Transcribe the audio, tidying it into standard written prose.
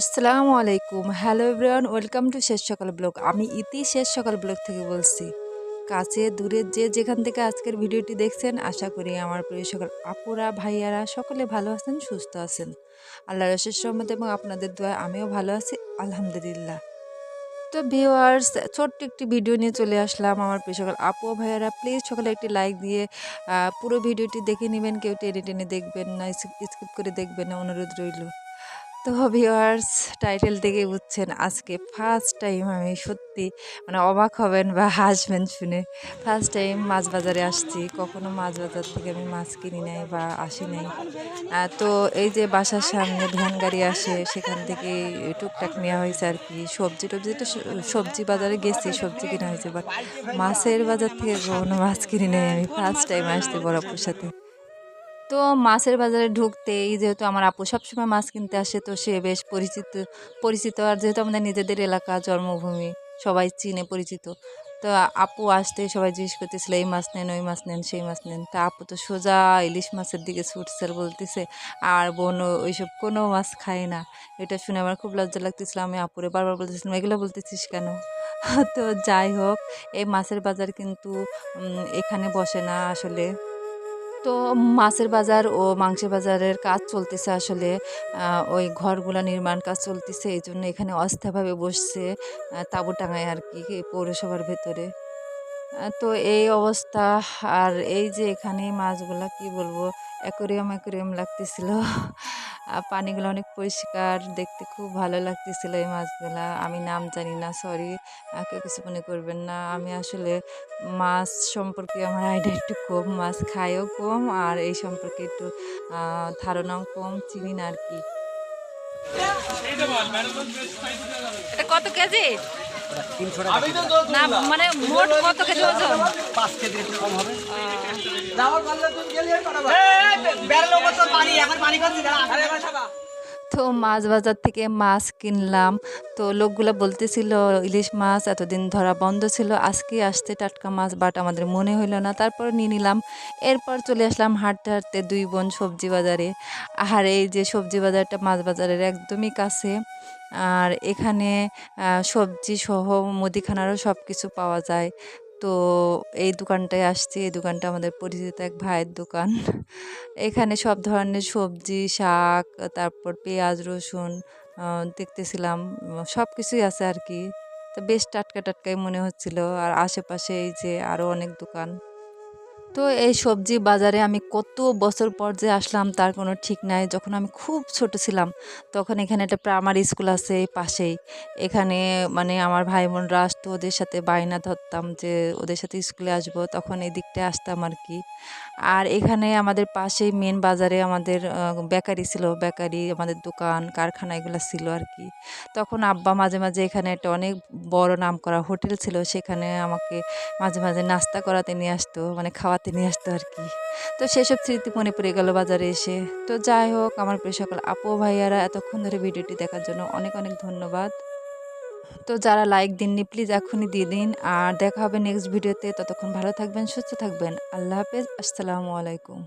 আসসালামু আলাইকুম। Hello everyone, welcome to শেষ সকাল ব্লগ। আমি ইতি শেষ সকাল ব্লগ থেকে বলছি। কাছে দূরে যে যেখান থেকে আজকের ভিডিওটি দেখছেন, আশা করি আমার প্রিয় সকল আপুরা ভাইয়ারা সকলে ভালো আছেন, সুস্থ আছেন। আল্লাহর অশেষ রহমত এবং আপনাদের দোয়ায় আমিও ভালো আছি, আলহামদুলিল্লাহ। তো ভিউয়ার্স, ছোট্ট একটি ভিডিও নিয়ে চলে আসলাম আমার প্রিয় সকল আপু ও ভাইয়ারা। প্লিজ সকলে একটি লাইক দিয়ে পুরো ভিডিওটি দেখে নেবেন, কেউ টেনে টেনে দেখবেন না, স্কিপ করে দেখবেন না, অনুরোধ রইল। তো ভিউয়ার্স, টাইটেল থেকে বুঝছেন আজকে ফার্স্ট টাইম আমি সত্যি মানে অবাক হবেন বা হাসবেন শুনে। ফার্স্ট টাইম মাছ বাজারে আসছি, কখনো মাছ বাজার থেকে আমি মাছ কিনি নাই বা আসি নাই। তো এই যে বাসার সামনে ভ্যান গাড়ি আসে, সেখান থেকে টুকটাক নেওয়া হয়েছে আর কি। সবজি টবজি তো সবজি বাজারে গেছি, সবজি কিনা হয়েছে, বাট মাছের বাজার থেকে কখনো মাছ কিনি নাই। আমি ফার্স্ট টাইম আসছি বড় আপুর সাথে। তো মাছের বাজারে ঢুকতেই যেহেতু আমার আপু সবসময় মাছ কিনতে আসে, তো সে বেশ পরিচিত পরিচিত আর যেহেতু আমাদের নিজেদের এলাকা, জন্মভূমি, সবাই চিনে পরিচিত। তো আপু আসতে সবাই জিজ্ঞেস করতেছিল এই মাছ নেন, ওই মাছ নেন, সেই মাছ নেন। তা আপু তো সোজা ইলিশ মাছের দিকে ছুটছে আর বলতেছে, আর বোন ওইসব কোনো মাছ খায় না। এটা শুনে আমার খুব লজ্জা লাগতেছিল। আমি আপুরে বারবার বলতেছিলাম, এগুলো বলতেছিস কেন? তো যাই হোক, এই মাছের বাজার কিন্তু এখানে বসে না আসলে। তো মাছের বাজার ও মাংসের বাজারের কাজ চলতেছে আসলে। ওই ঘরগুলা নির্মাণ কাজ চলতেছে, এইজন্য এখানে অস্থায়ীভাবে বসছে তাঁবু টাঙায় আর কি পৌরসভার ভেতরে। তো এই অবস্থা। আর এই যে এখানে মাছগুলা কি বলবো, অ্যাকোরিয়াম অ্যাকোরিয়াম লাগতেছিল। পানিগুলো অনেক পরিষ্কার, দেখতে খুব ভালো লাগতেছিল এই মাছগুলা। আমি নাম জানি না, সরি, কেউ কিছু মনে করবেন না। আমি আসলে মাছ সম্পর্কে আমার আইডিয়া একটু কম, মাছ খাইও কম, আর এই সম্পর্কে একটু ধারণাও কম, চিনি না আর কি। এটা কত কেজি? না মানে মোট কত কেজি ওজন? 5 কেজি একটু কম হবে। তো মাছ বাজার থেকে মাছ কিনলাম। তো লোকগুলা বলতেছিল ইলিশ মাছ এতদিন ধরা বন্ধ ছিল, আজকে আসছে টাটকা মাছ, বাট আমাদের মনে হইলো না, তারপর নিয়ে নিলাম। এরপর চলে আসলাম হাঁটতে হাঁটতে দুই বোন সবজি বাজারে। আর এই যে সবজি বাজারটা মাছ বাজারের একদমই কাছে। আর এখানে সবজি সহ মুদিখানারও সব কিছু পাওয়া যায়। তো এই দোকানটায় আসছি, এই দোকানটা আমাদের পরিচিত এক ভাইয়ের দোকান। এখানে সব ধরনের সবজি, শাক, তারপর পেঁয়াজ, রসুন দেখতেছিলাম, সব কিছুই আছে আর কি। তো বেশ টাটকা টাটকাই মনে হচ্ছিল। আর আশেপাশে এই যে আরও অনেক দোকান। তো এই সবজি বাজারে আমি কত বছর পর যে আসলাম তার কোনো ঠিক নাই। যখন আমি খুব ছোট ছিলাম, তখন এখানে একটা প্রাইমারি স্কুল আছে এই পাশেই। এখানে মানে আমার ভাই বোনরা আসতো, ওদের সাথে বায়না ধরতাম যে ওদের সাথে স্কুলে আসবো, তখন এই দিকটায় আসতাম আর কি। আর এখানে আমাদের পাশেই মেন বাজারে আমাদের বেকারি ছিল, বেকারি, আমাদের দোকান, কারখানা এগুলো ছিল আর কি। তখন আব্বা মাঝে মাঝে এখানে একটা অনেক বড় নামকরা হোটেল ছিল, সেখানে আমাকে মাঝে মাঝে নাস্তা করাতে নিয়ে আসতো, মানে খাওয়াতে নিয়ে আসতো আর কি। তো সেসব স্মৃতি মনে পড়ে গেল বাজারে এসে। তো যাই হোক, আমার প্রিয় সকল আপু ভাইয়ারা এতক্ষণ ধরে ভিডিওটি দেখার জন্য অনেক অনেক ধন্যবাদ। তো যারা লাইক দিননি প্লিজ এখনই দিয়ে দিন। আর দেখা হবে নেক্সট ভিডিওতে, ততক্ষণ ভালো থাকবেন, সুস্থ থাকবেন। আল্লাহ হাফেজ, আসসালামু আলাইকুম।